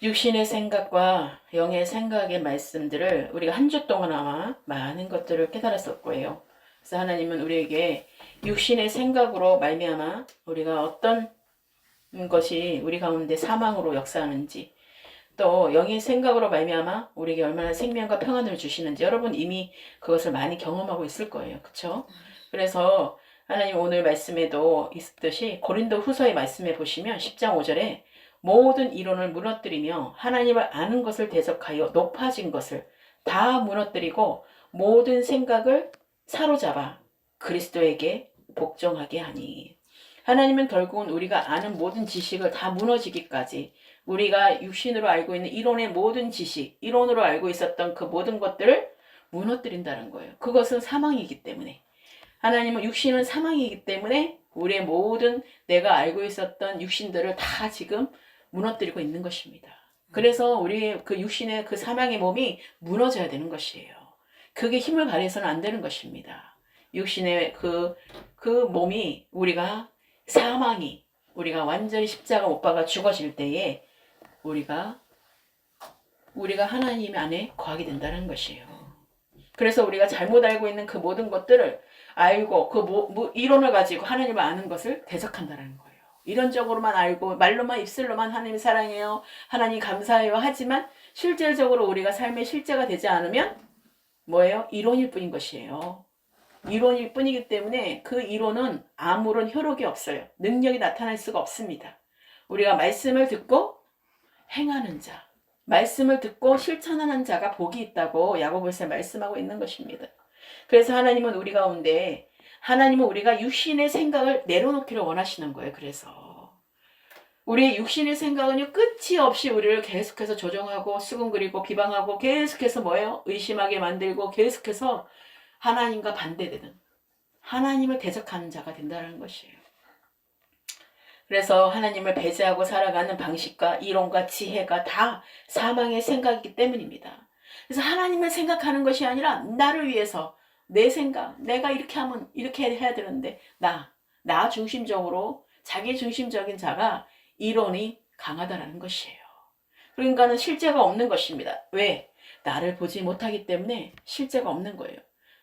육신의 생각과 영의 생각의 말씀들을 우리가 한 주 동안 아마 많은 것들을 깨달았을 거예요. 그래서 하나님은 우리에게 육신의 생각으로 말미암아 우리가 어떤 것이 우리 가운데 사망으로 역사하는지, 또 영의 생각으로 말미암아 우리에게 얼마나 생명과 평안을 주시는지 여러분 이미 그것을 많이 경험하고 있을 거예요. 그렇죠? 그래서 하나님 오늘 말씀에도 있듯이 고린도 후서의 말씀에 보시면 10장 5절에 모든 이론을 무너뜨리며 하나님을 아는 것을 대적하여 높아진 것을 다 무너뜨리고 모든 생각을 사로잡아 그리스도에게 복종하게 하니. 하나님은 결국은 우리가 아는 모든 지식을 다 무너지기까지 우리가 육신으로 알고 있는 이론의 모든 지식, 이론으로 알고 있었던 그 모든 것들을 무너뜨린다는 거예요. 그것은 사망이기 때문에. 하나님은 육신은 사망이기 때문에 우리의 모든 내가 알고 있었던 육신들을 다 지금 무너뜨리고 있는 것입니다. 그래서 우리의 그 육신의 그 사망의 몸이 무너져야 되는 것이에요. 그게 힘을 발휘해서는 안 되는 것입니다. 육신의 그 몸이 우리가 완전히 십자가 못 박아 죽어질 때에 우리가 하나님 안에 거하게 된다는 것이에요. 그래서 우리가 잘못 알고 있는 그 모든 것들을 알고 그 이론을 가지고 하나님을 아는 것을 대적한다는 거예요. 이론적으로만 알고 말로만 입술로만 하나님 사랑해요, 하나님 감사해요 하지만 실질적으로 우리가 삶의 실제가 되지 않으면 뭐예요? 이론일 뿐인 것이에요. 이론일 뿐이기 때문에 그 이론은 아무런 효력이 없어요. 능력이 나타날 수가 없습니다. 우리가 말씀을 듣고 행하는 자, 말씀을 듣고 실천하는 자가 복이 있다고 야고보서에 말씀하고 있는 것입니다. 그래서 하나님은 우리 가운데 하나님은 우리가 육신의 생각을 내려놓기를 원하시는 거예요. 그래서 우리의 육신의 생각은요 끝이 없이 우리를 계속해서 조종하고 수군거리고 비방하고 계속해서 뭐예요? 의심하게 만들고 계속해서 하나님과 반대되는 하나님을 대적하는 자가 된다는 것이에요. 그래서 하나님을 배제하고 살아가는 방식과 이론과 지혜가 다 사망의 생각이기 때문입니다. 그래서 하나님을 생각하는 것이 아니라 나를 위해서 내 생각, 내가 이렇게 하면 이렇게 해야 되는데 나 중심적으로 자기 중심적인 자가 이론이 강하다라는 것이에요. 그러니까는 실제가 없는 것입니다. 왜? 나를 보지 못하기 때문에 실제가 없는 거예요.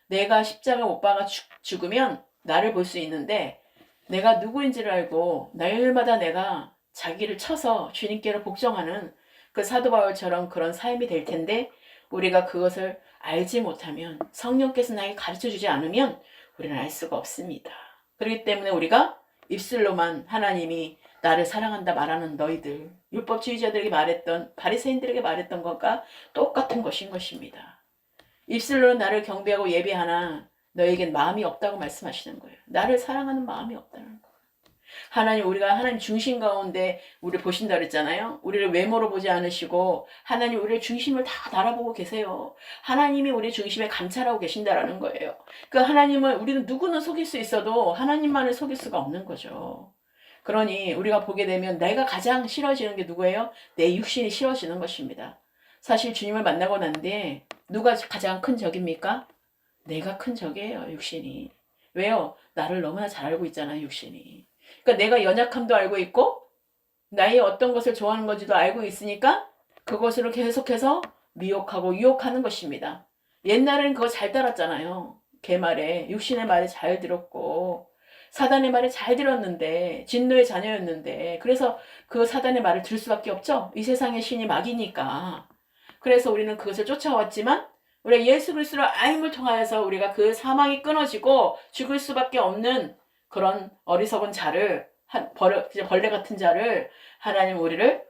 내가 십자가 못 박아 죽으면 나를 볼 수 있는데 내가 누구인지를 알고 날마다 내가 자기를 쳐서 주님께로 복종하는 그 사도 바울처럼 그런 삶이 될 텐데 우리가 그것을 알지 못하면 성령께서 나에게 가르쳐주지 않으면 우리는 알 수가 없습니다. 그렇기 때문에 우리가 입술로만 하나님이 나를 사랑한다 말하는 너희들, 율법주의자들에게 말했던 바리새인들에게 말했던 것과 똑같은 것인 것입니다. 입술로는 나를 경배하고 예배하나 너에겐 마음이 없다고 말씀하시는 거예요. 나를 사랑하는 마음이 없다는 거예요. 하나님, 우리가 하나님 중심 가운데 우리를 보신다 그랬잖아요. 우리를 외모로 보지 않으시고 하나님 우리의 중심을 다 달아보고 계세요. 하나님이 우리 중심에 감찰하고 계신다라는 거예요. 그 하나님을 우리는 누구는 속일 수 있어도 하나님만을 속일 수가 없는 거죠. 그러니 우리가 보게 되면 내가 가장 싫어지는 게 누구예요? 내 육신이 싫어지는 것입니다. 사실 주님을 만나고 난 뒤에 누가 가장 큰 적입니까? 내가 큰 적이에요, 육신이. 왜요? 나를 너무나 잘 알고 있잖아요, 육신이. 그러니까 내가 연약함도 알고 있고 나의 어떤 것을 좋아하는 건지도 알고 있으니까 그것으로 계속해서 미혹하고 유혹하는 것입니다. 옛날에는 그거 잘 따랐잖아요. 걔 말에, 육신의 말에 잘 들었고 사단의 말을 잘 들었는데 진노의 자녀였는데 그래서 그 사단의 말을 들을 수밖에 없죠. 이 세상의 신이 막이니까. 그래서 우리는 그것을 쫓아왔지만 우리가 예수 그리스도를 알림을 통하여서 우리가 그 사망이 끊어지고 죽을 수밖에 없는 그런 어리석은 자를 벌레 같은 자를 하나님 우리를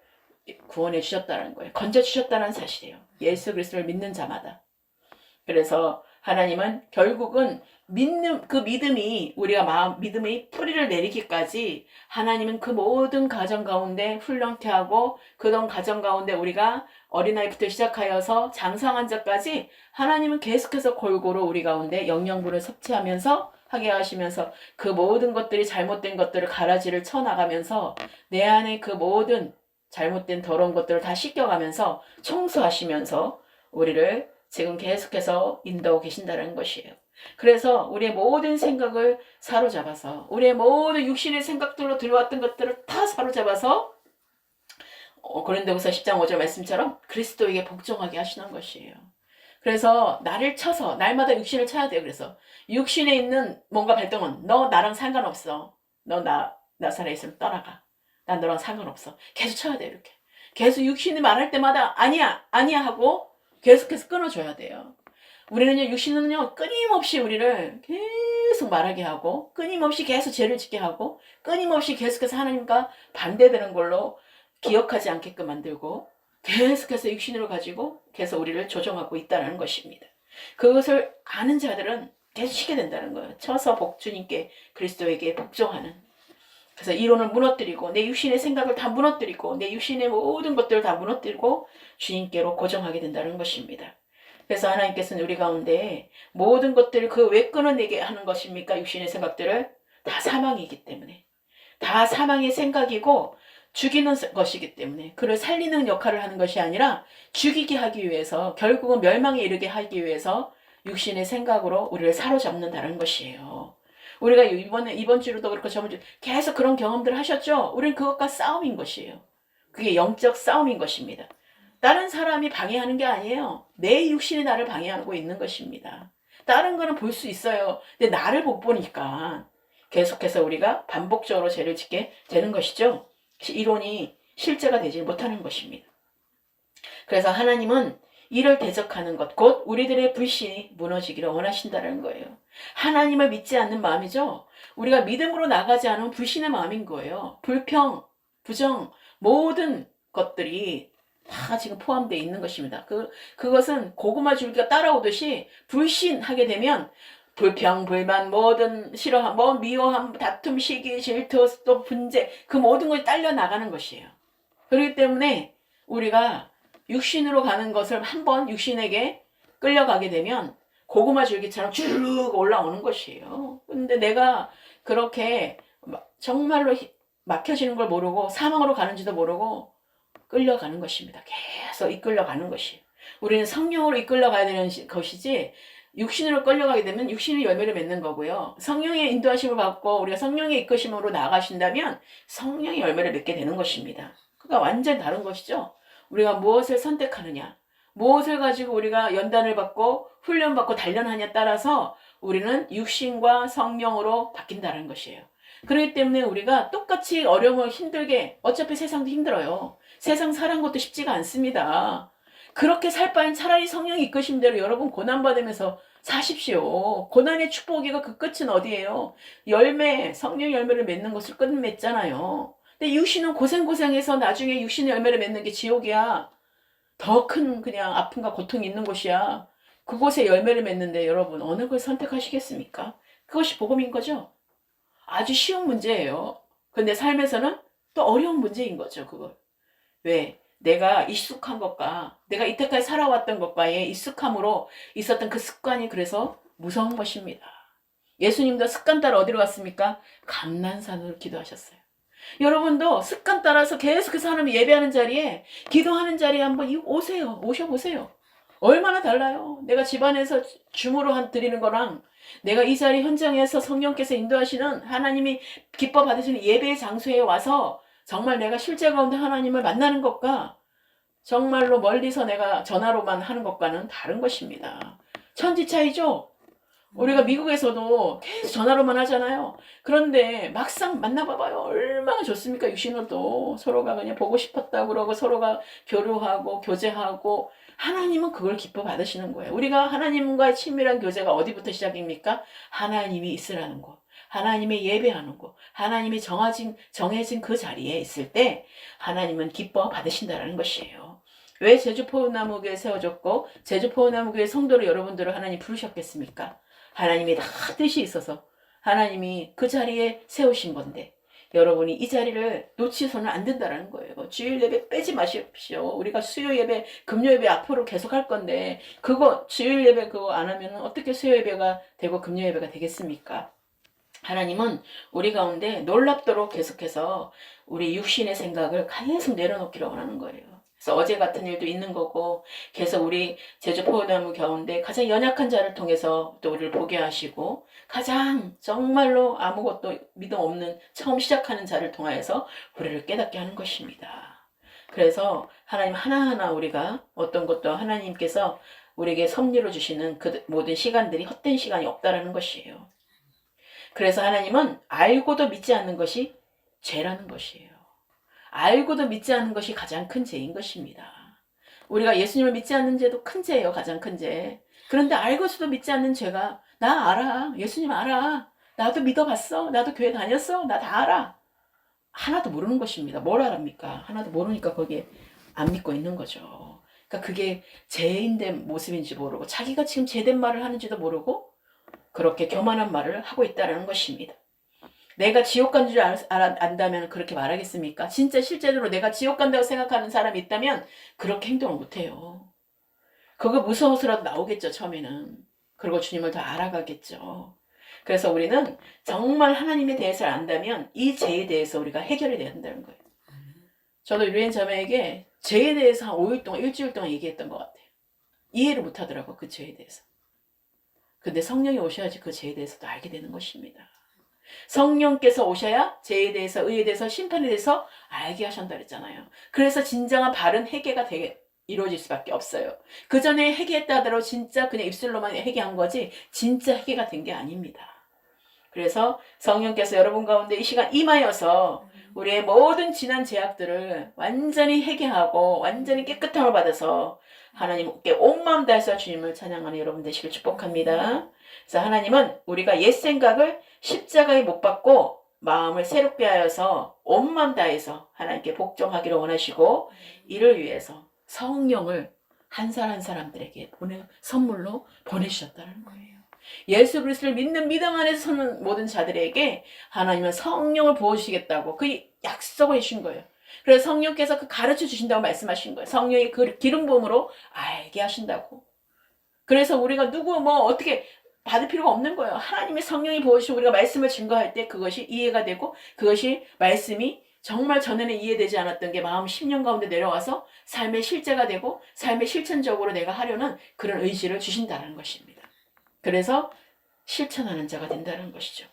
구원해 주셨다는 거예요. 건져 주셨다는 사실이에요. 예수 그리스도를 믿는 자마다. 그래서 하나님은 결국은 믿는 그 믿음이 우리가 믿음의 뿌리를 내리기까지 하나님은 그 모든 가정 가운데 훈련케 하고 그런 가정 가운데 우리가 어린아이부터 시작하여서 장성한 자까지 하나님은 계속해서 골고루 우리 가운데 영양분을 섭취하면서 하게 하시면서 그 모든 것들이 잘못된 것들을 가라지를 쳐나가면서 내 안에 그 모든 잘못된 더러운 것들을 다 씻겨가면서 청소하시면서 우리를 지금 계속해서 인도하고 계신다는 것이에요. 그래서 우리의 모든 생각을 사로잡아서 우리의 모든 육신의 생각들로 들어왔던 것들을 다 사로잡아서 고린도후서 10장 5절 말씀처럼 그리스도에게 복종하게 하시는 것이에요. 그래서 나를 쳐서 날마다 육신을 쳐야 돼요. 그래서 육신에 있는 뭔가 발동은 너 나랑 상관없어. 너 나 살아있으면 떠나가. 난 너랑 상관없어. 계속 쳐야 돼요. 이렇게. 계속 육신이 말할 때마다 아니야 아니야 하고 계속해서 끊어줘야 돼요. 우리는요, 육신은요, 끊임없이 우리를 계속 말하게 하고, 끊임없이 계속 죄를 짓게 하고, 끊임없이 계속해서 하나님과 반대되는 걸로 기억하지 않게끔 만들고, 계속해서 육신으로 가지고 계속 우리를 조종하고 있다는 것입니다. 그것을 아는 자들은 계속 쉬게 된다는 거예요. 쳐서 주님께 그리스도에게 복종하는. 그래서 이론을 무너뜨리고 내 육신의 생각을 다 무너뜨리고 내 육신의 모든 것들을 다 무너뜨리고 주님께로 고정하게 된다는 것입니다. 그래서 하나님께서는 우리 가운데 모든 것들을 왜 끊어내게 하는 것입니까? 육신의 생각들을 다 사망이기 때문에, 다 사망의 생각이고 죽이는 것이기 때문에, 그를 살리는 역할을 하는 것이 아니라 죽이게 하기 위해서, 결국은 멸망에 이르게 하기 위해서 육신의 생각으로 우리를 사로잡는다는 것이에요. 우리가 이번 주로도 그렇고 저번 주 계속 그런 경험들을 하셨죠? 우리는 그것과 싸움인 것이에요. 그게 영적 싸움인 것입니다. 다른 사람이 방해하는 게 아니에요. 내 육신이 나를 방해하고 있는 것입니다. 다른 거는 볼 수 있어요. 근데 나를 못 보니까 계속해서 우리가 반복적으로 죄를 짓게 되는 것이죠. 이론이 실제가 되지 못하는 것입니다. 그래서 하나님은 이를 대적하는 것, 곧 우리들의 불신이 무너지기를 원하신다는 거예요. 하나님을 믿지 않는 마음이죠. 우리가 믿음으로 나가지 않은 불신의 마음인 거예요. 불평, 부정, 모든 것들이 다 지금 포함되어 있는 것입니다. 그것은 고구마 줄기가 따라오듯이 불신하게 되면 불평, 불만, 뭐든 싫어함, 미워함, 다툼, 시기, 질투, 또 분재, 그 모든 것이 딸려 나가는 것이에요. 그렇기 때문에 우리가 육신으로 가는 것을 한번 육신에게 끌려가게 되면 고구마 줄기처럼 쭉 올라오는 것이에요. 근데 내가 그렇게 정말로 막혀지는 걸 모르고 사망으로 가는지도 모르고 끌려가는 것입니다. 계속 이끌려가는 것이에요. 우리는 성령으로 이끌려가야 되는 것이지 육신으로 끌려가게 되면 육신의 열매를 맺는 거고요. 성령의 인도하심을 받고 우리가 성령의 이끄심으로 나아가신다면 성령의 열매를 맺게 되는 것입니다. 그가 완전히 다른 것이죠. 우리가 무엇을 선택하느냐, 무엇을 가지고 우리가 연단을 받고 훈련받고 단련하냐에 따라서 우리는 육신과 성령으로 바뀐다는 것이에요. 그렇기 때문에 우리가 똑같이 어려움을 힘들게, 어차피 세상도 힘들어요. 세상 사는 것도 쉽지가 않습니다. 그렇게 살 바엔 차라리 성령이 이끄신 대로 여러분 고난받으면서 사십시오. 고난의 축복이가 그 끝은 어디예요? 열매, 성령 열매를 맺는 것을 끝맺잖아요. 근데 육신은 고생해서 나중에 육신의 열매를 맺는 게 지옥이야. 더 큰 그냥 아픔과 고통이 있는 곳이야. 그곳에 열매를 맺는데 여러분 어느 걸 선택하시겠습니까? 그것이 복음인 거죠. 아주 쉬운 문제예요. 근데 삶에서는 또 어려운 문제인 거죠. 그걸. 왜? 내가 익숙한 것과 내가 이때까지 살아왔던 것과의 익숙함으로 있었던 그 습관이 그래서 무서운 것입니다. 예수님도 습관 따라 어디로 갔습니까? 감난산으로 기도하셨어요. 여러분도 습관 따라서 계속해서 하나님 예배하는 자리에, 기도하는 자리에 한번 오셔보세요. 얼마나 달라요. 내가 집안에서 줌으로 드리는 거랑 내가 이 자리 현장에서 성령께서 인도하시는 하나님이 기뻐 받으시는 예배의 장소에 와서 정말 내가 실제 가운데 하나님을 만나는 것과 정말로 멀리서 내가 전화로만 하는 것과는 다른 것입니다. 천지 차이죠? 우리가 미국에서도 계속 전화로만 하잖아요. 그런데 막상 만나봐봐요. 얼마나 좋습니까? 육신으로도 서로가 그냥 보고 싶었다고 그러고 서로가 교류하고 교제하고, 하나님은 그걸 기뻐 받으시는 거예요. 우리가 하나님과의 친밀한 교제가 어디부터 시작입니까? 하나님이 있으라는 곳, 하나님의 예배하는 곳, 하나님이 정해진 그 자리에 있을 때 하나님은 기뻐 받으신다는 것이에요. 왜 제주포나무교회 세워졌고 제주포나무교회 성도로 여러분들을 하나님 부르셨겠습니까? 하나님이 다 뜻이 있어서 하나님이 그 자리에 세우신 건데 여러분이 이 자리를 놓치서는 안 된다는 거예요. 주일 예배 빼지 마십시오. 우리가 수요 예배, 금요 예배 앞으로 계속 할 건데 그거 주일 예배 그거 안 하면 어떻게 수요 예배가 되고 금요 예배가 되겠습니까? 하나님은 우리 가운데 놀랍도록 계속해서 우리 육신의 생각을 계속 내려놓기를 원하는 거예요. 그래서 어제 같은 일도 있는 거고 계속 우리 제주 포도나무 가운데 가장 연약한 자를 통해서 또 우리를 보게 하시고 가장 정말로 아무것도 믿음 없는 처음 시작하는 자를 통하여서 우리를 깨닫게 하는 것입니다. 그래서 하나님 하나하나 우리가 어떤 것도 하나님께서 우리에게 섭리로 주시는 그 모든 시간들이 헛된 시간이 없다라는 것이에요. 그래서 하나님은 알고도 믿지 않는 것이 죄라는 것이에요. 알고도 믿지 않는 것이 가장 큰 죄인 것입니다. 우리가 예수님을 믿지 않는 죄도 큰 죄예요. 가장 큰 죄. 그런데 알고서도 믿지 않는 죄가 나 알아. 예수님 알아. 나도 믿어봤어. 나도 교회 다녔어. 나 다 알아. 하나도 모르는 것입니다. 뭘 알합니까? 하나도 모르니까 거기에 안 믿고 있는 거죠. 그러니까 그게 죄인된 모습인지 모르고 자기가 지금 죄된 말을 하는지도 모르고 그렇게 교만한 말을 하고 있다는 것입니다. 내가 지옥 간 줄 안다면 그렇게 말하겠습니까? 진짜 실제로 내가 지옥 간다고 생각하는 사람이 있다면 그렇게 행동을 못해요. 그거 무서워서라도 나오겠죠, 처음에는. 그리고 주님을 더 알아가겠죠. 그래서 우리는 정말 하나님에 대해서 안다면 이 죄에 대해서 우리가 해결이 돼야 한다는 거예요. 저도 유엔 자매에게 죄에 대해서 한 5일 동안, 일주일 동안 얘기했던 것 같아요. 이해를 못 하더라고, 그 죄에 대해서. 근데 성령이 오셔야지 그 죄에 대해서도 알게 되는 것입니다. 성령께서 오셔야 죄에 대해서, 의에 대해서, 심판에 대해서 알게 하신다 그랬잖아요. 그래서 진정한 바른 회개가 이루어질 수밖에 없어요. 그 전에 회개했다 하더라도 진짜 그냥 입술로만 회개한 거지 진짜 회개가 된 게 아닙니다. 그래서 성령께서 여러분 가운데 이 시간 임하여서 우리의 모든 지난 죄악들을 완전히 회개하고 완전히 깨끗함을 받아서 하나님께 온 마음 다해서 주님을 찬양하는 여러분 되시길 축복합니다. 그래서 하나님은 우리가 옛 생각을 십자가에 못 박고 마음을 새롭게 하여서 온 마음 다해서 하나님께 복종하기를 원하시고 이를 위해서 성령을 한 사람 한 사람들에게 선물로 보내주셨다는 거예요. 예수 그리스도를 믿는 믿음 안에서 서는 모든 자들에게 하나님은 성령을 부어주시겠다고 그 약속을 해주신 거예요. 그래서 성령께서 그 가르쳐 주신다고 말씀하신 거예요. 성령의 그 기름 부음으로 알게 하신다고. 그래서 우리가 누구 어떻게 받을 필요가 없는 거예요. 하나님의 성령이 부어주시고 우리가 말씀을 증거할 때 그것이 이해가 되고 그것이 말씀이 정말 전에는 이해되지 않았던 게 마음 심령 가운데 내려와서 삶의 실제가 되고 삶의 실천적으로 내가 하려는 그런 의지를 주신다는 것입니다. 그래서 실천하는 자가 된다는 것이죠.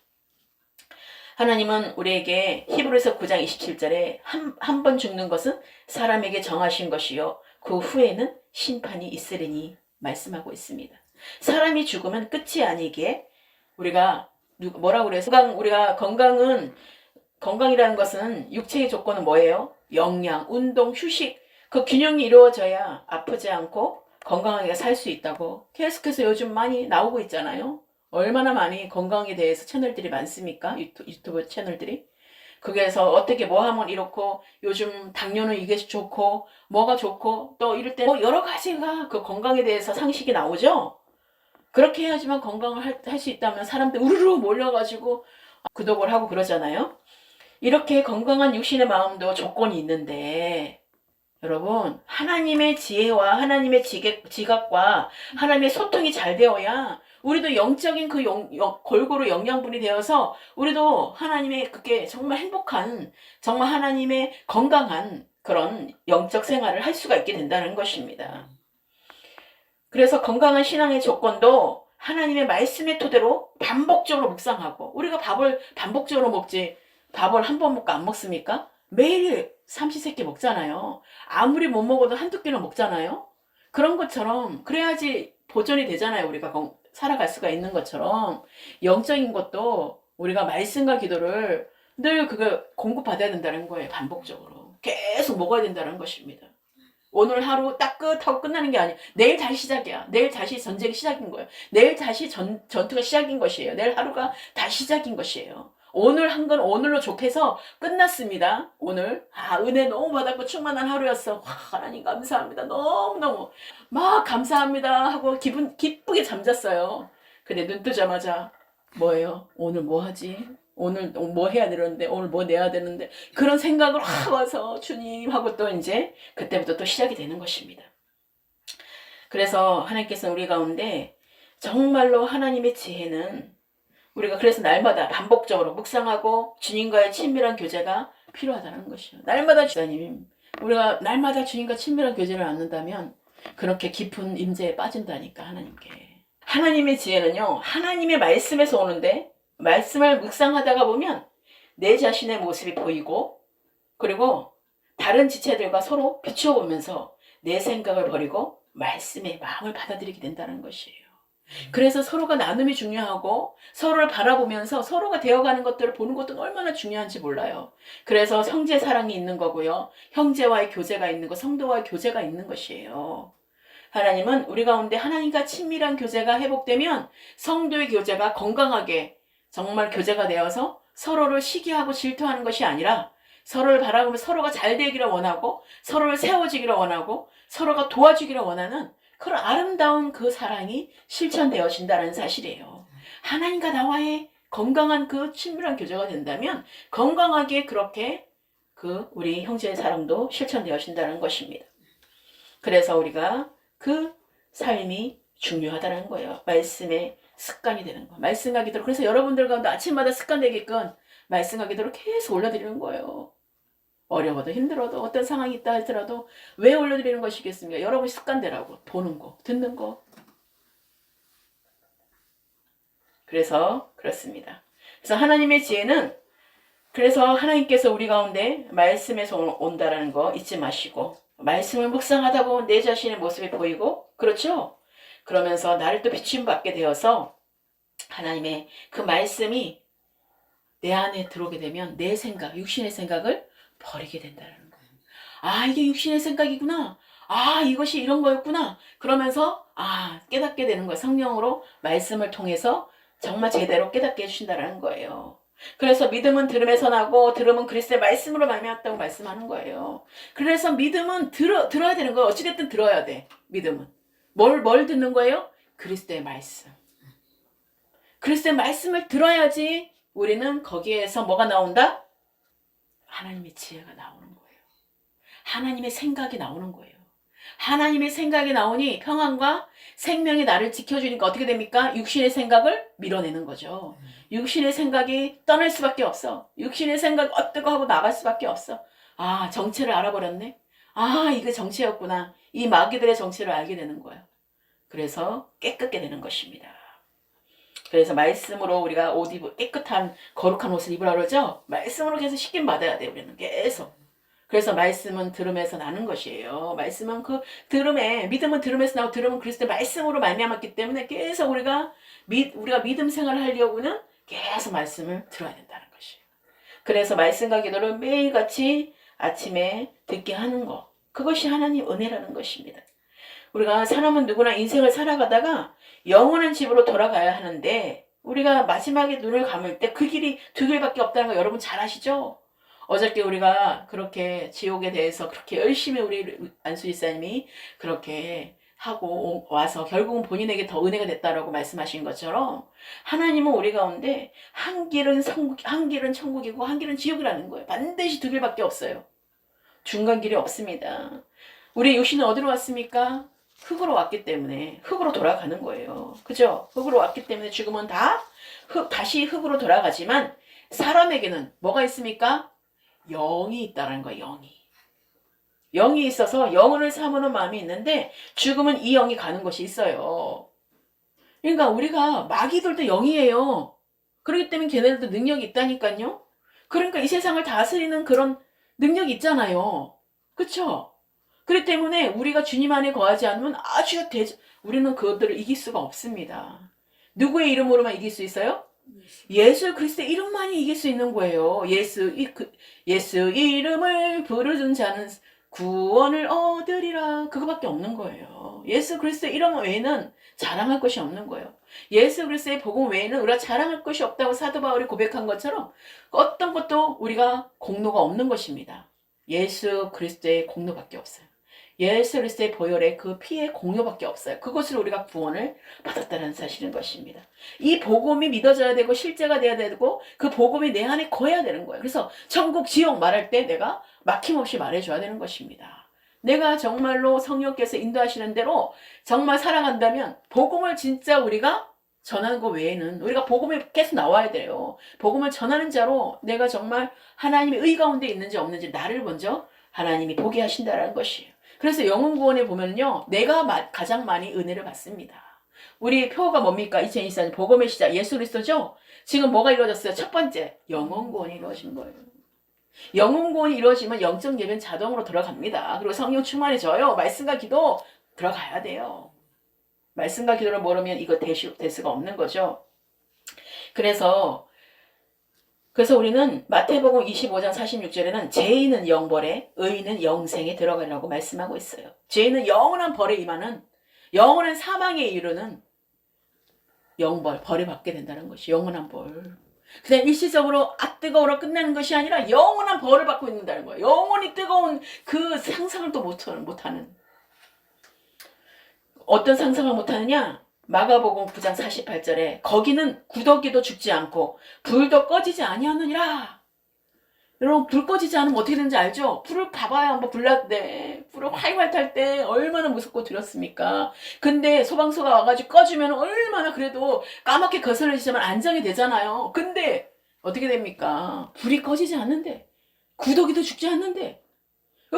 하나님은 우리에게 히브리서 9장 27절에 한 번 죽는 것은 사람에게 정하신 것이요 그 후에는 심판이 있으리니 말씀하고 있습니다. 사람이 죽으면 끝이 아니기에 우리가 뭐라고 그래서 우리가 건강이라는 것은 육체의 조건은 뭐예요? 영양, 운동, 휴식 그 균형이 이루어져야 아프지 않고 건강하게 살 수 있다고 계속해서 요즘 많이 나오고 있잖아요. 얼마나 많이 건강에 대해서 채널들이 많습니까? 유튜브 채널들이. 거기에서 어떻게 뭐 하면 이렇고 요즘 당뇨는 이게 좋고 뭐가 좋고 또 이럴 때 여러 가지가 그 건강에 대해서 상식이 나오죠. 그렇게 해야지만 건강을 할 수 있다면 사람들 우르르 몰려가지고 구독을 하고 그러잖아요. 이렇게 건강한 육신의 마음도 조건이 있는데 여러분 하나님의 지혜와 하나님의 지각과 하나님의 소통이 잘 되어야 우리도 영적인 그 골고루 영양분이 되어서 우리도 하나님의 그게 정말 행복한 정말 하나님의 건강한 그런 영적 생활을 할 수가 있게 된다는 것입니다. 그래서 건강한 신앙의 조건도 하나님의 말씀의 토대로 반복적으로 묵상하고 우리가 밥을 반복적으로 먹지 밥을 한 번 먹고 안 먹습니까? 매일 삼시세끼 먹잖아요. 아무리 못 먹어도 한두 끼는 먹잖아요. 그런 것처럼 그래야지 보존이 되잖아요. 우리가 살아갈 수가 있는 것처럼 영적인 것도 우리가 말씀과 기도를 늘 그거 공급받아야 된다는 거예요. 반복적으로 계속 먹어야 된다는 것입니다. 오늘 하루 딱 끝하고 끝나는 게 아니에요. 내일 다시 시작이야. 내일 다시 전쟁이 시작인 거예요. 내일 다시 전투가 시작인 것이에요. 내일 하루가 다시 시작인 것이에요. 오늘 한 건 오늘로 족해서 끝났습니다. 오늘 은혜 너무 받았고 충만한 하루였어. 하나님 감사합니다. 너무너무 막 감사합니다 하고 기쁘게 잠잤어요. 근데 눈 뜨자마자 뭐예요? 오늘 뭐 하지? 오늘 뭐 해야 되는데 오늘 뭐 내야 되는데 그런 생각을 확 와서 주님 하고 또 이제 그때부터 또 시작이 되는 것입니다. 그래서 하나님께서 우리 가운데 정말로 하나님의 지혜는 우리가 그래서 날마다 반복적으로 묵상하고 주님과의 친밀한 교제가 필요하다는 것이에요. 날마다 주님 우리가 날마다 주님과 친밀한 교제를 나눈다면 그렇게 깊은 임재에 빠진다니까 하나님께. 하나님의 지혜는요 하나님의 말씀에서 오는데 말씀을 묵상하다가 보면 내 자신의 모습이 보이고 그리고 다른 지체들과 서로 비추어 보면서 내 생각을 버리고 말씀의 마음을 받아들이게 된다는 것이에요. 그래서 서로가 나눔이 중요하고 서로를 바라보면서 서로가 되어가는 것들을 보는 것도 얼마나 중요한지 몰라요. 그래서 형제 사랑이 있는 거고요. 형제와의 교제가 있는 거, 성도와의 교제가 있는 것이에요. 하나님은 우리 가운데 하나님과 친밀한 교제가 회복되면 성도의 교제가 건강하게 정말 교제가 되어서 서로를 시기하고 질투하는 것이 아니라 서로를 바라보며 서로가 잘 되기를 원하고 서로를 세워지기를 원하고 서로가 도와주기를 원하는 그런 아름다운 그 사랑이 실천되어진다는 사실이에요. 하나님과 나와의 건강한 그 친밀한 교제가 된다면 건강하게 그렇게 그 우리 형제의 사랑도 실천되어진다는 것입니다. 그래서 우리가 그 삶이 중요하다는 거예요. 말씀의 습관이 되는 거. 말씀하기 도록. 그래서 여러분들 가운데 아침마다 습관되게끔 말씀하기 도록 계속 올려드리는 거예요. 어려워도 힘들어도 어떤 상황이 있다 하더라도 왜 올려드리는 것이겠습니까? 여러분 습관대라고. 보는 거, 듣는 거. 그래서 그렇습니다. 그래서 하나님의 지혜는 그래서 하나님께서 우리 가운데 말씀에서 온다라는 거 잊지 마시고 말씀을 묵상하다 보면 내 자신의 모습이 보이고 그렇죠? 그러면서 나를 또 비침받게 되어서 하나님의 그 말씀이 내 안에 들어오게 되면 내 생각, 육신의 생각을 버리게 된다는 거예요. 아, 이게 육신의 생각이구나. 아, 이것이 이런 거였구나. 그러면서 깨닫게 되는 거예요. 성령으로 말씀을 통해서 정말 제대로 깨닫게 해주신다는 거예요. 그래서 믿음은 들음에서 나고 들음은 그리스도의 말씀으로 말미암았다고 말씀하는 거예요. 그래서 믿음은 들어야 되는 거예요. 어찌됐든 들어야 돼. 믿음은. 뭘 듣는 거예요? 그리스도의 말씀. 그리스도의 말씀을 들어야지 우리는 거기에서 뭐가 나온다? 하나님의 지혜가 나오는 거예요. 하나님의 생각이 나오는 거예요. 하나님의 생각이 나오니 평안과 생명이 나를 지켜주니까 어떻게 됩니까? 육신의 생각을 밀어내는 거죠. 육신의 생각이 떠날 수밖에 없어. 육신의 생각 어떠고 하고 나갈 수밖에 없어. 정체를 알아버렸네. 이게 정체였구나. 이 마귀들의 정체를 알게 되는 거예요. 그래서 깨끗게 되는 것입니다. 그래서 말씀으로 우리가 옷 입을 깨끗한 거룩한 옷을 입으라 그러죠. 말씀으로 계속 씻김 받아야 돼요. 우리는 계속. 그래서 말씀은 들음에서 나는 것이에요. 말씀은 그 믿음은 들음에서 나고 들음은 그리스도의 말씀으로 말미암았기 때문에 계속 우리가 믿음 생활을 하려고는 계속 말씀을 들어야 된다는 것이에요. 그래서 말씀과 기도를 매일같이 아침에 듣게 하는 것. 그것이 하나님 은혜라는 것입니다. 우리가 사람은 누구나 인생을 살아가다가 영원한 집으로 돌아가야 하는데 우리가 마지막에 눈을 감을 때 그 길이 두 길밖에 없다는 거 여러분 잘 아시죠? 어저께 우리가 그렇게 지옥에 대해서 그렇게 열심히 우리 안수 집사님이 그렇게 하고 와서 결국은 본인에게 더 은혜가 됐다라고 말씀하신 것처럼 하나님은 우리 가운데 한 길은 천국이고 한 길은 지옥이라는 거예요. 반드시 두 길밖에 없어요. 중간 길이 없습니다. 우리 육신은 어디로 왔습니까? 흙으로 왔기 때문에 흙으로 돌아가는 거예요. 그죠? 흙으로 왔기 때문에 죽으면 다시 흙으로 돌아가지만 사람에게는 뭐가 있습니까? 영이 있다는 거예요. 영이 있어서 영혼을 삼으는 마음이 있는데 죽으면 이 영이 가는 곳이 있어요. 그러니까 우리가 마귀들도 영이에요. 그렇기 때문에 걔네들도 능력이 있다니까요. 그러니까 이 세상을 다스리는 그런 능력이 있잖아요. 그렇죠? 그렇기 때문에 우리가 주님 안에 거하지 않으면 우리는 그것들을 이길 수가 없습니다. 누구의 이름으로만 이길 수 있어요? 예수 그리스도의 이름만이 이길 수 있는 거예요. 예수 이름을 부르는 자는 구원을 얻으리라. 그거밖에 없는 거예요. 예수 그리스도의 이름 외에는 자랑할 것이 없는 거예요. 예수 그리스도의 복음 외에는 우리가 자랑할 것이 없다고 사도 바울이 고백한 것처럼 어떤 것도 우리가 공로가 없는 것입니다. 예수 그리스도의 공로밖에 없어요. 예수 그리스도의 보혈의 그 피의 공로밖에 없어요. 그것을 우리가 구원을 받았다는 사실인 것입니다. 이 복음이 믿어져야 되고 실제가 돼야 되고 그 복음이 내 안에 거해야 되는 거예요. 그래서 천국, 지옥 말할 때 내가 막힘없이 말해줘야 되는 것입니다. 내가 정말로 성령께서 인도하시는 대로 정말 살아간다면 복음을 진짜 우리가 전하는 것 외에는 우리가 복음이 계속 나와야 돼요. 복음을 전하는 자로 내가 정말 하나님의 의 가운데 있는지 없는지 나를 먼저 하나님이 보게 하신다는 것이에요. 그래서 영혼 구원에 보면요. 내가 가장 많이 은혜를 받습니다. 우리 표가 뭡니까? 2024년 복음의 시작 예수 그리스도죠? 지금 뭐가 이루어졌어요? 첫 번째 영혼 구원이 이루어진 거예요. 영혼 구원이 이루어지면 영적 예배는 자동으로 들어갑니다. 그리고 성령 충만해져요. 말씀과 기도 들어가야 돼요. 말씀과 기도를 모르면 이거 될 수가 없는 거죠. 그래서 우리는 마태복음 25장 46절에는 죄인은 영벌에 의인은 영생에 들어가라고 말씀하고 있어요. 죄인은 영원한 벌에 임하는, 영원한 사망에 이르는 영벌, 벌을 받게 된다는 것이 영원한 벌. 그냥 일시적으로 뜨거워로 끝나는 것이 아니라 영원한 벌을 받고 있는다는 거예요. 영원히 뜨거운 그 상상을 또 못하는. 어떤 상상을 못하느냐? 마가복음 9장 48절에 거기는 구더기도 죽지 않고 불도 꺼지지 아니하느니라. 여러분, 불 꺼지지 않으면 어떻게 되는지 알죠? 불을 봐봐야 한번 불났대. 불을 활활 탈 때 얼마나 무섭고 두렵습니까? 근데 소방서가 와가지고 꺼주면 얼마나 그래도 까맣게 거슬러지지만 안정이 되잖아요. 근데 어떻게 됩니까? 불이 꺼지지 않는데, 구더기도 죽지 않는데,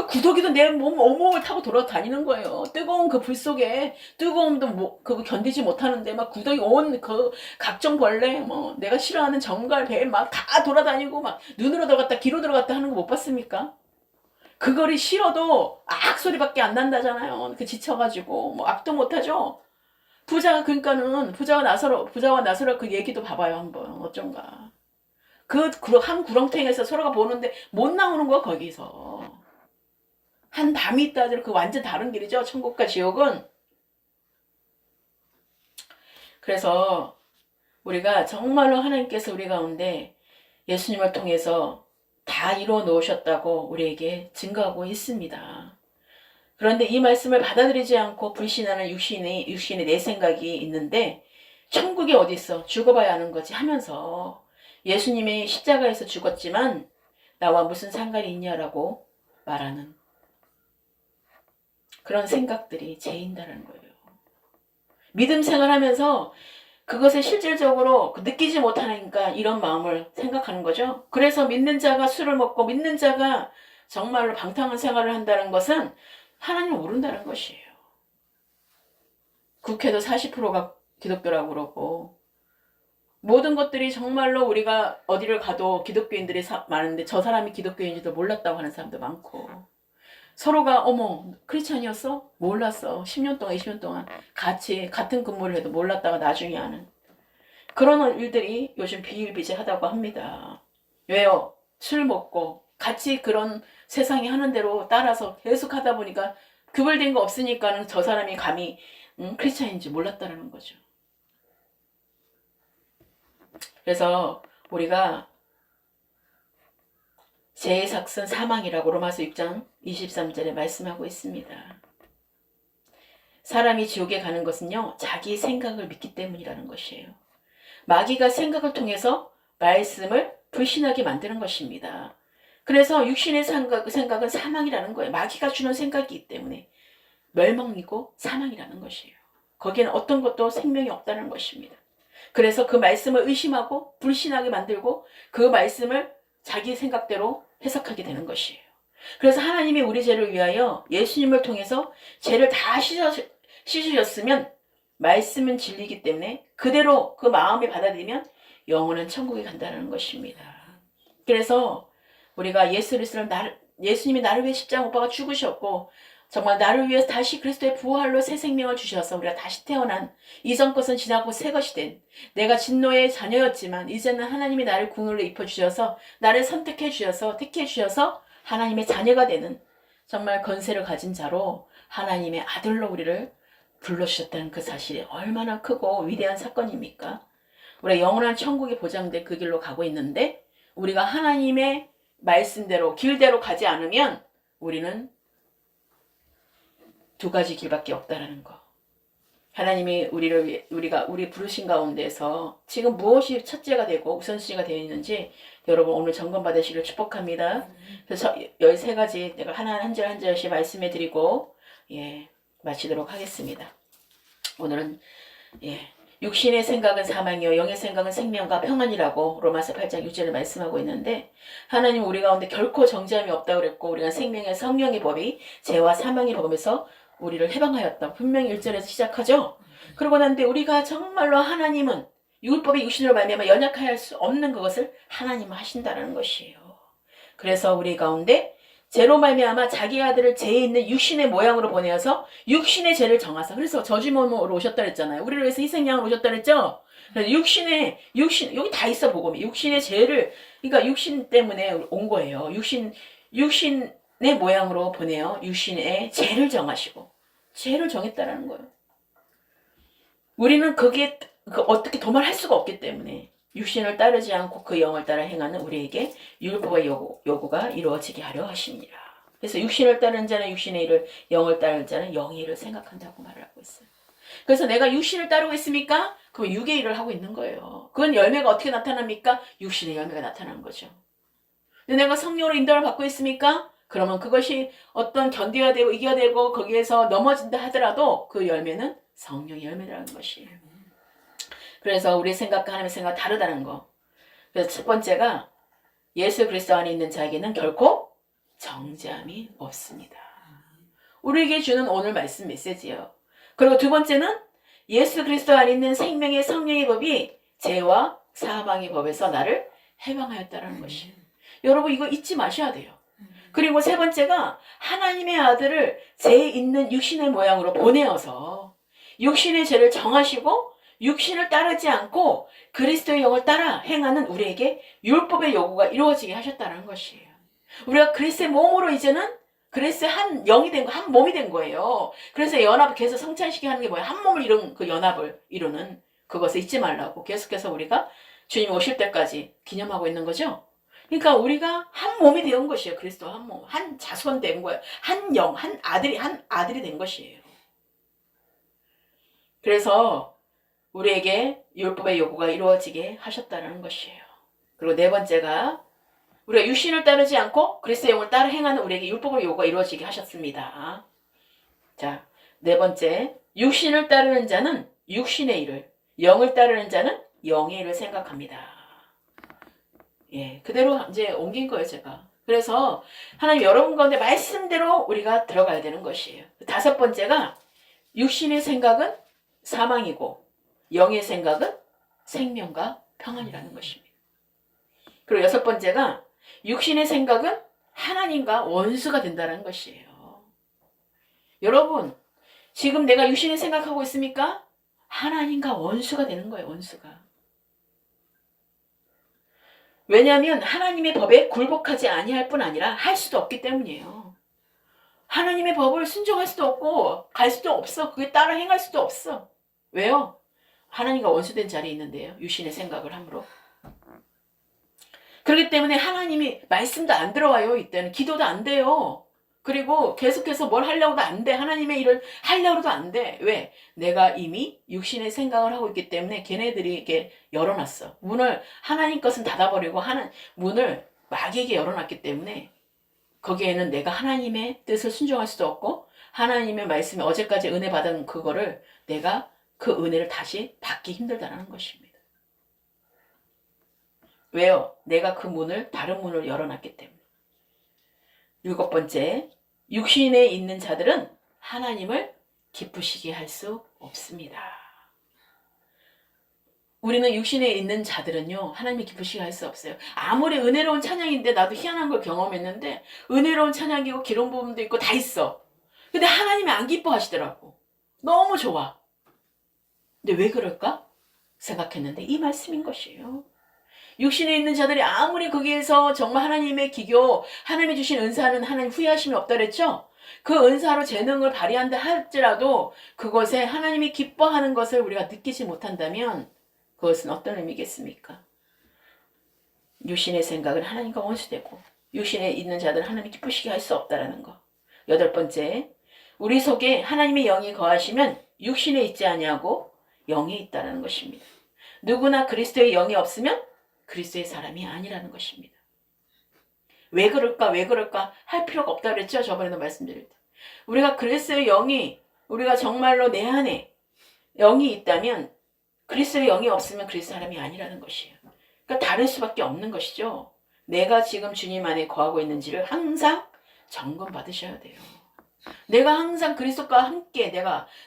구더기도 내 온몸을 타고 돌아다니는 거예요. 뜨거운 그 불 속에 뜨거움도 그거 견디지 못하는데 막 구더기 온 그 각종 벌레, 내가 싫어하는 정갈, 배 막 다 돌아다니고 막 눈으로 들어갔다 귀로 들어갔다 하는 거 못 봤습니까? 그거리 싫어도 악 소리밖에 안 난다잖아요. 그 지쳐가지고 악도 못하죠. 부자와 나서로 그 얘기도 봐봐요 한번. 어쩐가. 그 한 구렁텅이에서 서로가 보는데 못 나오는 거야 거기서. 한 밤이 있다 하더라도 그 완전 다른 길이죠. 천국과 지옥은. 그래서 우리가 정말로 하나님께서 우리 가운데 예수님을 통해서 다 이루어 놓으셨다고 우리에게 증거하고 있습니다. 그런데 이 말씀을 받아들이지 않고 불신하는 육신의 내 생각이 있는데 천국이 어디 있어? 죽어봐야 하는 거지 하면서 예수님이 십자가에서 죽었지만 나와 무슨 상관이 있냐라고 말하는 그런 생각들이 죄인다라는 거예요. 믿음 생활하면서 그것을 실질적으로 느끼지 못하니까 이런 마음을 생각하는 거죠. 그래서 믿는 자가 술을 먹고 믿는 자가 정말로 방탕한 생활을 한다는 것은 하나님을 모른다는 것이에요. 국회도 40%가 기독교라고 그러고 모든 것들이 정말로 우리가 어디를 가도 기독교인들이 많은데 저 사람이 기독교인지도 몰랐다고 하는 사람도 많고 서로가 어머 크리스찬이었어? 몰랐어. 10년 동안 20년 동안 같은 근무를 해도 몰랐다가 나중에 아는 그런 일들이 요즘 비일비재하다고 합니다. 왜요? 술 먹고 같이 그런 세상이 하는 대로 따라서 계속 하다 보니까 구별된 거 없으니까는 저 사람이 감히 크리스찬인지 몰랐다는 거죠. 그래서 우리가 죄의 삭은 사망이라고 로마서 6장 23절에 말씀하고 있습니다. 사람이 지옥에 가는 것은요, 자기 생각을 믿기 때문이라는 것이에요. 마귀가 생각을 통해서 말씀을 불신하게 만드는 것입니다. 그래서 육신의 생각은 사망이라는 거예요. 마귀가 주는 생각이기 때문에 멸망이고 사망이라는 것이에요. 거기에는 어떤 것도 생명이 없다는 것입니다. 그래서 그 말씀을 의심하고 불신하게 만들고 그 말씀을 자기 생각대로 해석하게 되는 것이에요. 그래서 하나님이 우리 죄를 위하여 예수님을 통해서 죄를 다 씻으셨으면 말씀은 진리이기 때문에 그대로 그 마음에 받아들이면 영원한 천국에 간다는 것입니다. 그래서 우리가 예수님이 나를 위해 십자가 못 박아 죽으셨고 정말 나를 위해서 다시 그리스도의 부활로 새 생명을 주셔서 우리가 다시 태어난 이전 것은 지나고 새 것이 된 내가 진노의 자녀였지만 이제는 하나님이 나를 궁으로 입혀주셔서 나를 선택해 주셔서 택해 주셔서 하나님의 자녀가 되는 정말 권세를 가진 자로 하나님의 아들로 우리를 불러주셨다는 그 사실이 얼마나 크고 위대한 사건입니까? 우리가 영원한 천국이 보장된 그 길로 가고 있는데 우리가 하나님의 말씀대로 길대로 가지 않으면 우리는 두 가지 길밖에 없다라는 거. 하나님이 우리 부르신 가운데서 지금 무엇이 첫째가 되고 우선순위가 되어 있는지 여러분 오늘 점검 받으시길 축복합니다. 그래서 13가지 내가 한 절 한 절씩 말씀해 드리고 마치도록 하겠습니다. 오늘은 육신의 생각은 사망이요 영의 생각은 생명과 평안이라고 로마서 8장 6절을 말씀하고 있는데 하나님 우리 가운데 결코 정죄함이 없다고 그랬고 우리가 생명의 성령의 법이 죄와 사망의 법에서 우리를 해방하였다. 분명히 1절에서 시작하죠. 그러고 난데 우리가 정말로 하나님은 율법의 육신으로 말미암아 연약하여 할 수 없는 그것을 하나님은 하신다는 것이에요. 그래서 우리 가운데 죄로 말미암아 자기 아들을 죄 있는 육신의 모양으로 보내어서 육신의 죄를 정하사. 그래서 저주몸으로 오셨다 그랬잖아요. 우리를 위해서 희생양으로 오셨다 그랬죠. 그래서 육신 여기 다 있어 복음이. 육신의 죄를 그러니까 육신 때문에 온 거예요. 육신의 모양으로 보내어 육신의 죄를 정하시고 죄를 정했다라는 거예요. 우리는 그게 어떻게 도말할 수가 없기 때문에 육신을 따르지 않고 그 영을 따라 행하는 우리에게 율법의 요구가 이루어지게 하려 하십니다. 그래서 육신을 따르는 자는 육신의 일을, 영을 따르는 자는 영의 일을 생각한다고 말을 하고 있어요. 그래서 내가 육신을 따르고 있습니까? 그럼 육의 일을 하고 있는 거예요. 그건 열매가 어떻게 나타납니까? 육신의 열매가 나타나는 거죠. 근데 내가 성령으로 인도를 받고 있습니까? 그러면 그것이 어떤 견뎌야 되고 이겨야 되고 거기에서 넘어진다 하더라도 그 열매는 성령의 열매라는 것이에요. 그래서 우리 생각과 하나님의 생각 다르다는 거. 그래서 첫 번째가 예수 그리스도 안에 있는 자에게는 결코 정죄함이 없습니다. 우리에게 주는 오늘 말씀 메시지예요. 그리고 두 번째는 예수 그리스도 안에 있는 생명의 성령의 법이 죄와 사망의 법에서 나를 해방하였다는 것이에요. 여러분 이거 잊지 마셔야 돼요. 그리고 세 번째가 하나님의 아들을 죄 있는 육신의 모양으로 보내어서 육신의 죄를 정하시고 육신을 따르지 않고 그리스도의 영을 따라 행하는 우리에게 율법의 요구가 이루어지게 하셨다는 것이에요. 우리가 그리스도의 몸으로 이제는 그리스도의 한 영이 된 거, 한 몸이 된 거예요. 그래서 연합을 계속 성찬시게 하는 게 뭐예요? 한 몸을 이룬 그 연합을 이루는 그것을 잊지 말라고 계속해서 우리가 주님 오실 때까지 기념하고 있는 거죠. 그러니까 우리가 한 몸이 되는 것이에요. 그리스도 한 몸, 한 자손 된 거예요. 한 영, 한 아들이 된 것이에요. 그래서 우리에게 율법의 요구가 이루어지게 하셨다는 것이에요. 그리고 네 번째가 우리가 육신을 따르지 않고 그리스도의 영을 따라 행하는 우리에게 율법의 요구가 이루어지게 하셨습니다. 자, 네 번째, 육신을 따르는 자는 육신의 일을, 영을 따르는 자는 영의 일을 생각합니다. 예, 그대로 이제 옮긴 거예요, 제가. 그래서 하나님 여러분 가운데 말씀대로 우리가 들어가야 되는 것이에요. 다섯 번째가 육신의 생각은 사망이고 영의 생각은 생명과 평안이라는 것입니다. 그리고 여섯 번째가 육신의 생각은 하나님과 원수가 된다는 것이에요. 여러분, 지금 내가 육신의 생각하고 있습니까? 하나님과 원수가 되는 거예요, 원수가. 왜냐하면 하나님의 법에 굴복하지 아니할 뿐 아니라 할 수도 없기 때문이에요. 하나님의 법을 순종할 수도 없고 갈 수도 없어. 그게 따라 행할 수도 없어. 왜요? 하나님과 원수된 자리에 있는데요. 육신의 생각을 함으로. 그렇기 때문에 하나님이 말씀도 안 들어와요. 이때는 기도도 안 돼요. 그리고 계속해서 뭘 하려고도 안 돼. 하나님의 일을 하려고도 안 돼. 왜? 내가 이미 육신의 생각을 하고 있기 때문에 걔네들이 이렇게 열어놨어. 문을 하나님 것은 닫아버리고 문을 마귀에게 열어놨기 때문에 거기에는 내가 하나님의 뜻을 순종할 수도 없고 하나님의 말씀에 어제까지 은혜 받은 그거를 내가 그 은혜를 다시 받기 힘들다는 것입니다. 왜요? 내가 그 문을 다른 문을 열어놨기 때문에. 일곱 번째, 육신에 있는 자들은 하나님을 기쁘시게 할 수 없습니다. 우리는 육신에 있는 자들은요, 하나님이 기쁘시게 할 수 없어요. 아무리 은혜로운 찬양인데 나도 희한한 걸 경험했는데 은혜로운 찬양이고 기름 부음도 있고 다 있어. 근데 하나님이 안 기뻐하시더라고. 너무 좋아. 근데 왜 그럴까? 생각했는데 이 말씀인 것이에요. 육신에 있는 자들이 아무리 거기에서 정말 하나님의 기교, 하나님이 주신 은사는 하나님 후회하심이 없다 그랬죠? 그 은사로 재능을 발휘한다 할지라도 그것에 하나님이 기뻐하는 것을 우리가 느끼지 못한다면 그것은 어떤 의미겠습니까? 육신의 생각은 하나님과 원수되고 육신에 있는 자들은 하나님이 기쁘시게 할 수 없다라는 거. 여덟 번째, 우리 속에 하나님의 영이 거하시면 육신에 있지 아니하고 영에 있다라는 것입니다. 누구나 그리스도의 영이 없으면 그리스도의 사람이 아니라는 것입니다. 왜 그럴까 할 필요가 없다 그랬죠? 저번에도 말씀드릴 때. 우리가 그리스도의 영이 우리가 정말로 내 안에 영이 있다면 그리스도의 영이 없으면 그리스도 사람이 아니라는 것이에요. 그러니까 다를 수밖에 없는 것이죠. 내가 지금 주님 안에 거하고 있는지를 항상 점검 받으셔야 돼요. 내가 항상 그리스도과 함께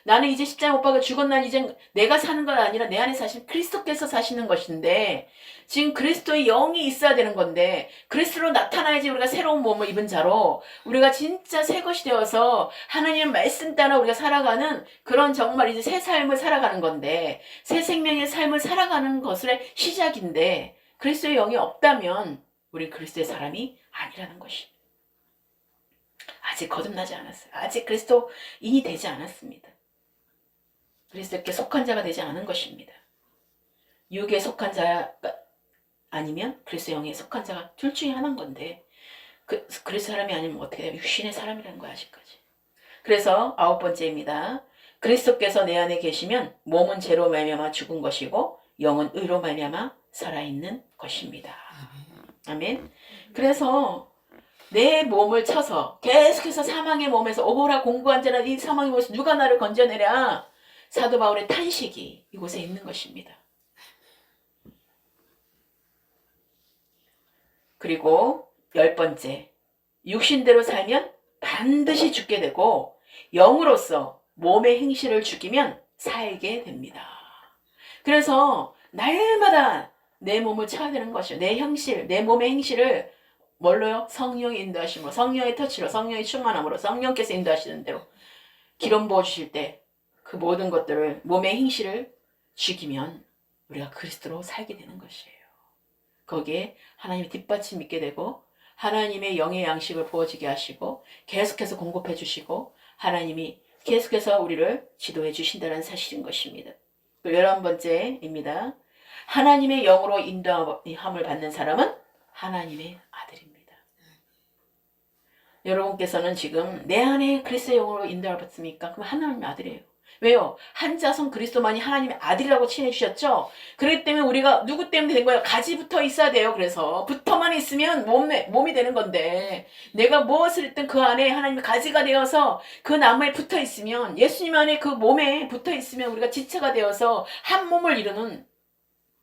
나는 이제 십자가 못 박아 죽었나 이제 내가 사는 건 아니라 내 안에 사실 그리스도께서 사시는 것인데 지금 그리스도의 영이 있어야 되는 건데 그리스도로 나타나야지 우리가 새로운 몸을 입은 자로 우리가 진짜 새 것이 되어서 하나님의 말씀 따라 우리가 살아가는 그런 정말 이제 새 삶을 살아가는 건데 새 생명의 삶을 살아가는 것의 시작인데 그리스도의 영이 없다면 우리 그리스도의 사람이 아니라는 것이 아직 거듭나지 않았어요. 아직 그리스도인이 되지 않았습니다. 그리스도께 속한 자가 되지 않은 것입니다. 육에 속한 자가 아니면 그리스도 영에 속한 자가 둘 중에 하나인 건데 그리스도 사람이 아니면 어떻게 해요? 육신의 사람이라는 거야 아직까지. 그래서 9번째입니다. 그리스도께서 내 안에 계시면 몸은 죄로 말미암아 죽은 것이고 영은 의로 말미암아 살아있는 것입니다. 아멘. 그래서 내 몸을 쳐서 계속해서 사망의 몸에서 오호라 공고한 자는 이 사망의 몸에서 누가 나를 건져내랴. 사도 바울의 탄식이 이곳에 있는 것입니다. 그리고 10번째, 육신대로 살면 반드시 죽게 되고 영으로서 몸의 행실을 죽이면 살게 됩니다. 그래서 날마다 내 몸을 쳐야 되는 것이요. 내 형실, 내 몸의 행실을 뭘로요? 성령의 인도하심으로, 성령의 터치로, 성령의 충만함으로, 성령께서 인도하시는 대로 기름 부어주실 때 그 모든 것들을 몸의 행실을 죽이면 우리가 그리스도로 살게 되는 것이에요. 거기에 하나님의 뒷받침 믿게 되고 하나님의 영의 양식을 부어지게 하시고 계속해서 공급해 주시고 하나님이 계속해서 우리를 지도해 주신다는 사실인 것입니다. 11번째입니다. 하나님의 영으로 인도함을 받는 사람은 하나님의 아들입니다. 여러분께서는 지금 내 안에 그리스도의 영으로 인도함을 받습니까? 그럼 하나님의 아들이에요. 왜요? 한자성 그리스도만이 하나님의 아들이라고 칭해주셨죠? 그렇기 때문에 우리가 누구 때문에 된 거예요? 가지 붙어 있어야 돼요. 그래서 붙어만 있으면 몸이 되는 건데 내가 무엇을 했든 그 안에 하나님의 가지가 되어서 그 나무에 붙어 있으면 예수님 안에 그 몸에 붙어 있으면 우리가 지체가 되어서 한 몸을 이루는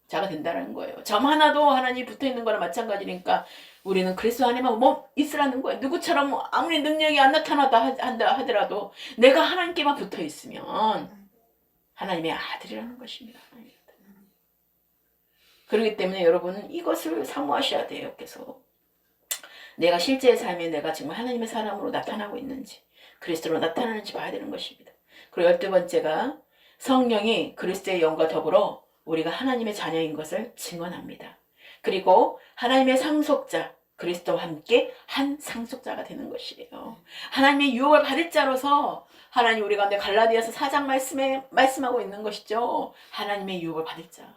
자가 된다는 거예요. 점 하나도 하나님이 붙어 있는 거랑 마찬가지니까 우리는 그리스도 안에만 있으라는 거예요. 누구처럼 아무리 능력이 안 나타나다 한다 하더라도 내가 하나님께만 붙어 있으면 하나님의 아들이라는 것입니다. 그렇기 때문에 여러분은 이것을 사모하셔야 돼요. 계속 내가 실제의 삶에 내가 정말 하나님의 사람으로 나타나고 있는지 그리스도로 나타나는지 봐야 되는 것입니다. 그리고 12번째가 성령이 그리스도의 영과 더불어 우리가 하나님의 자녀인 것을 증언합니다. 그리고 하나님의 상속자 그리스도와 함께 한 상속자가 되는 것이에요. 하나님의 유업을 받을 자로서 하나님 우리 가운데 갈라디아서 4장 말씀에 말씀하고 있는 것이죠. 하나님의 유업을 받을 자.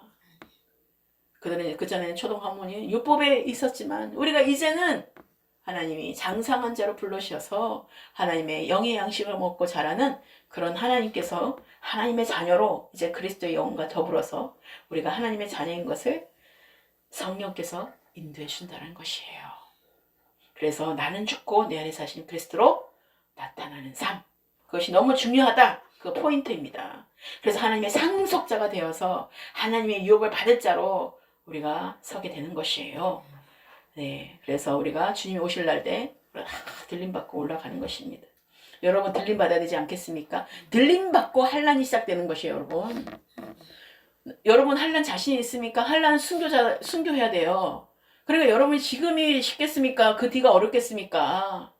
그전에는 초동 학문이 율법에 있었지만 우리가 이제는 하나님이 장성한 자로 불러주셔서 하나님의 영의 양식을 먹고 자라는 그런 하나님께서 하나님의 자녀로 이제 그리스도의 영과 더불어서 우리가 하나님의 자녀인 것을 성령께서 인도해 준다는 것이에요. 그래서 나는 죽고 내 안에 사시는 그리스도로 나타나는 삶. 그것이 너무 중요하다. 그 포인트입니다. 그래서 하나님의 상속자가 되어서 하나님의 유업을 받을 자로 우리가 서게 되는 것이에요. 네, 그래서 우리가 주님이 오실 날 때 들림받고 올라가는 것입니다. 여러분 들림받아야 되지 않겠습니까? 들림받고 환난이 시작되는 것이에요. 여러분 환난 자신 있습니까? 환난 순교해야 돼요. 그러니까 여러분이 지금이 쉽겠습니까? 그 뒤가 어렵겠습니까?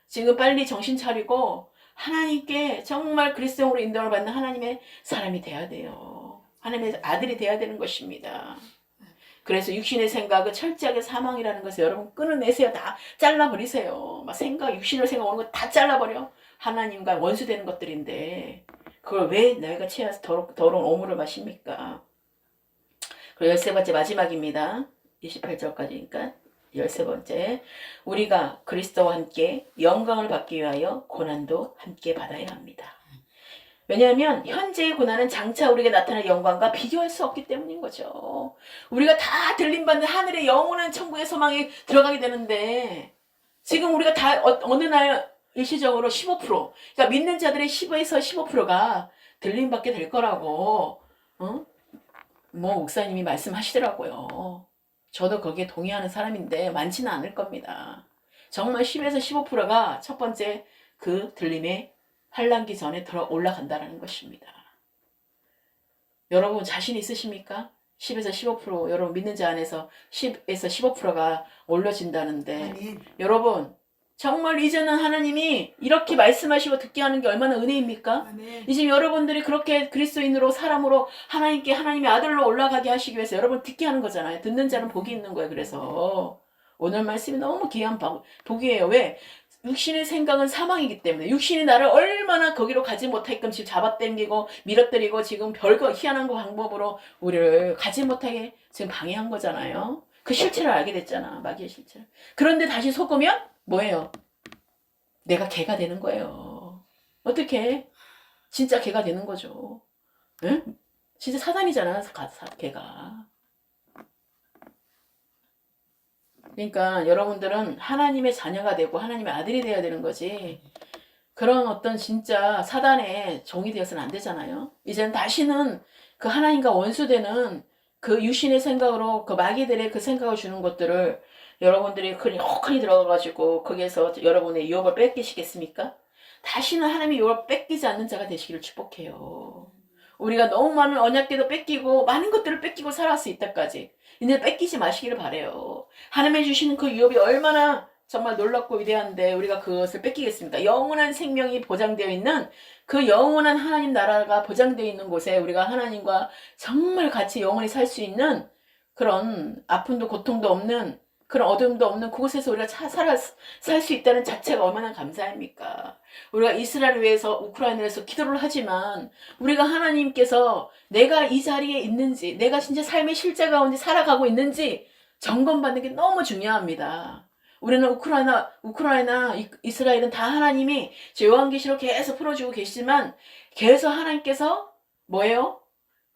지금 빨리 정신 차리고 하나님께 정말 그리스도로 인도를 받는 하나님의 사람이 돼야 돼요. 하나님의 아들이 돼야 되는 것입니다. 그래서 육신의 생각은 철저하게 사망이라는 것을 여러분 끊어내세요. 다 잘라버리세요. 막 육신으로 생각하는 거 다 잘라버려. 하나님과 원수되는 것들인데 그걸 왜 너희가 취해서 더러운 오물을 마십니까? 그리고 13번째 마지막입니다. 28절까지니까 13번째 우리가 그리스도와 함께 영광을 받기 위하여 고난도 함께 받아야 합니다. 왜냐하면 현재의 고난은 장차 우리에게 나타날 영광과 비교할 수 없기 때문인 거죠. 우리가 다 들림받는 하늘의 영원한 천국의 소망에 들어가게 되는데 지금 우리가 다 어느 날 일시적으로 15% 그러니까 믿는 자들의 10에서 15%가 들림받게 될 거라고 목사님이 말씀하시더라고요. 저도 거기에 동의하는 사람인데 많지는 않을 겁니다. 정말 10에서 15%가 첫 번째 그 들림에 환란기 전에 들어 올라간다는 것입니다. 여러분 자신 있으십니까? 10에서 15% 여러분 믿는 자 안에서 10에서 15%가 올려진다는데 아멘. 여러분 정말 이제는 하나님이 이렇게 말씀하시고 듣게 하는 게 얼마나 은혜입니까? 아멘. 이제 여러분들이 그렇게 그리스도인으로 사람으로 하나님께 하나님의 아들로 올라가게 하시기 위해서 여러분 듣게 하는 거잖아요. 듣는 자는 복이 있는 거예요. 그래서 오늘 말씀이 너무 귀한 복이에요. 왜? 육신의 생각은 사망이기 때문에 육신이 나를 얼마나 거기로 가지 못하게끔 지금 잡아당기고 밀어뜨리고 지금 별거 희한한 거 방법으로 우리를 가지 못하게 지금 방해한 거잖아요. 그 실체를 알게 됐잖아. 마귀의 실체를. 그런데 다시 속으면 뭐예요? 내가 개가 되는 거예요. 어떻게? 진짜 개가 되는 거죠. 응? 진짜 사단이잖아, 개가. 그러니까 여러분들은 하나님의 자녀가 되고 하나님의 아들이 되어야 되는 거지. 그런 어떤 진짜 사단의 종이 되어서는 안 되잖아요. 이제는 다시는 그 하나님과 원수되는 그 유신의 생각으로 그 마귀들의 그 생각을 주는 것들을 여러분들이 흔히 들어가가지고 거기에서 여러분의 유업을 뺏기시겠습니까? 다시는 하나님의 유업을 뺏기지 않는 자가 되시기를 축복해요. 우리가 너무 많은 언약궤도 뺏기고 많은 것들을 뺏기고 살았을 이때까지 이제 뺏기지 마시기를 바래요. 하나님이 주시는 그 유업이 얼마나 정말 놀랍고 위대한데 우리가 그것을 뺏기겠습니까? 영원한 생명이 보장되어 있는 그 영원한 하나님 나라가 보장되어 있는 곳에 우리가 하나님과 정말 같이 영원히 살 수 있는 그런 아픔도 고통도 없는 그런 어둠도 없는 그곳에서 우리가 살 수 있다는 자체가 얼마나 감사합니까? 우리가 이스라엘을 위해서 우크라이나를 위해서 기도를 하지만 우리가 하나님께서 내가 이 자리에 있는지 내가 진짜 삶의 실제 가운데 살아가고 있는지 점검받는 게 너무 중요합니다. 우리는 우크라이나, 이스라엘은 다 하나님이 요한계시로 계속 풀어주고 계시지만 계속 하나님께서 뭐예요?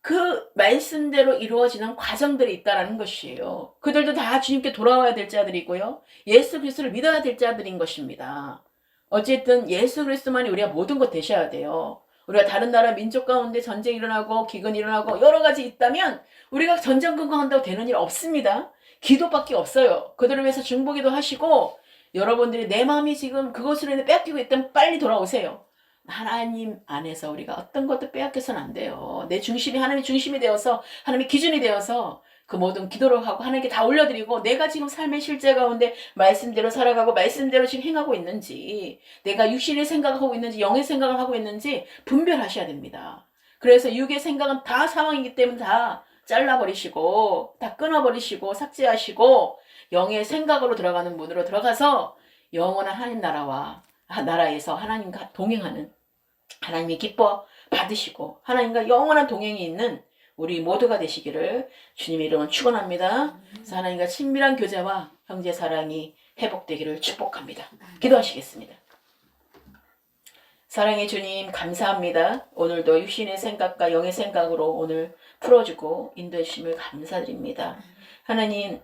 그 말씀대로 이루어지는 과정들이 있다라는 것이에요. 그들도 다 주님께 돌아와야 될 자들이고요. 예수 그리스도를 믿어야 될 자들인 것입니다. 어쨌든 예수 그리스도만이 우리가 모든 것 되셔야 돼요. 우리가 다른 나라 민족 가운데 전쟁이 일어나고 기근이 일어나고 여러 가지 있다면 우리가 전전긍긍한다고 되는 일 없습니다. 기도밖에 없어요. 그들을 위해서 중보기도 하시고 여러분들이 내 마음이 지금 그것으로 인해 빼앗기고 있다면 빨리 돌아오세요. 하나님 안에서 우리가 어떤 것도 빼앗겨서는 안 돼요. 내 중심이 하나님의 중심이 되어서 하나님의 기준이 되어서 그 모든 기도를 하고 하나님께 다 올려드리고 내가 지금 삶의 실제 가운데 말씀대로 살아가고 말씀대로 지금 행하고 있는지 내가 육신의 생각을 하고 있는지 영의 생각을 하고 있는지 분별하셔야 됩니다. 그래서 육의 생각은 다 사망이기 때문에 다 잘라버리시고 다 끊어버리시고 삭제하시고 영의 생각으로 들어가는 문으로 들어가서 영원한 하나님 나라에서 하나님과 동행하는 하나님이 기뻐 받으시고 하나님과 영원한 동행이 있는 우리 모두가 되시기를 주님의 이름으로 축원합니다. 그래서 하나님과 친밀한 교제와 형제 사랑이 회복되기를 축복합니다. 기도하시겠습니다. 사랑의 주님 감사합니다. 오늘도 육신의 생각과 영의 생각으로 오늘 풀어주고 인도해 주심을 감사드립니다. 하나님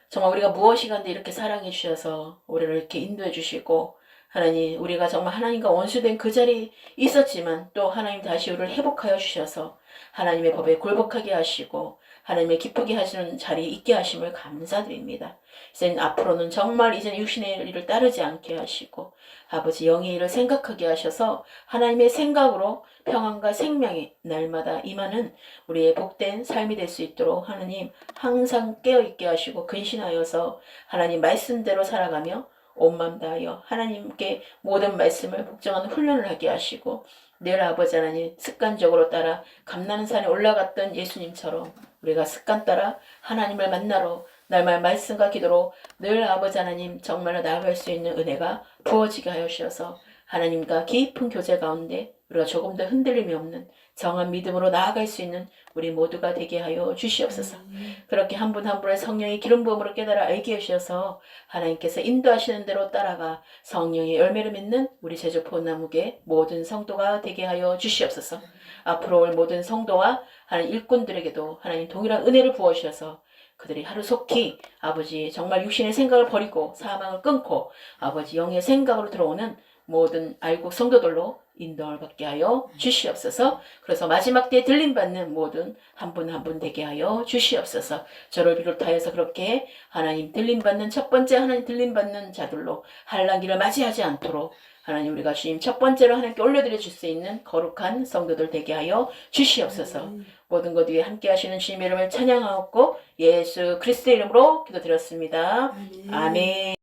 정말 우리가 무엇이 간데 이렇게 사랑해 주셔서 우리를 이렇게 인도해 주시고 하나님 우리가 정말 하나님과 원수된 그 자리에 있었지만 또 하나님 다시 우리를 회복하여 주셔서 하나님의 법에 굴복하게 하시고 하나님의 기쁘게 하시는 자리에 있게 하심을 감사드립니다. 이제 앞으로는 정말 이제 육신의 일을 따르지 않게 하시고 아버지 영의 일을 생각하게 하셔서 하나님의 생각으로 평안과 생명이 날마다 임하는 우리의 복된 삶이 될 수 있도록 하나님 항상 깨어있게 하시고 근신하여서 하나님 말씀대로 살아가며 온 마음 다하여 하나님께 모든 말씀을 복종하는 훈련을 하게 하시고 늘 아버지 하나님 습관적으로 따라 감나는 산에 올라갔던 예수님처럼 우리가 습관 따라 하나님을 만나러 날마다 말씀과 기도로 늘 아버지 하나님 정말로 나아갈 수 있는 은혜가 부어지게 하여 주셔서 하나님과 깊은 교제 가운데 우리가 조금 더 흔들림이 없는 정한 믿음으로 나아갈 수 있는 우리 모두가 되게 하여 주시옵소서. 그렇게 한 분 한 분의 성령의 기름 부음으로 깨달아 알게 해주셔서 하나님께서 인도하시는 대로 따라가 성령의 열매를 맺는 우리 제주포나무계 모든 성도가 되게 하여 주시옵소서. 앞으로 올 모든 성도와 하나님 일꾼들에게도 하나님 동일한 은혜를 부어주셔서 그들이 하루속히 아버지 정말 육신의 생각을 버리고 사망을 끊고 아버지 영의 생각으로 들어오는 모든 알곡 성도들로 인도를 받게 하여 주시옵소서. 그래서 마지막 때에 들림받는 모든 한 분 한 분 되게 하여 주시옵소서. 저를 비롯하여서 그렇게 하나님 들림받는 첫 번째 하나님 들림받는 자들로 환난기를 맞이하지 않도록 하나님 우리가 주님 첫 번째로 하나님께 올려드려 줄 수 있는 거룩한 성도들 되게 하여 주시옵소서. 모든 것 위에 함께 하시는 주님의 이름을 찬양하옵고 예수 그리스도의 이름으로 기도드렸습니다. 아멘.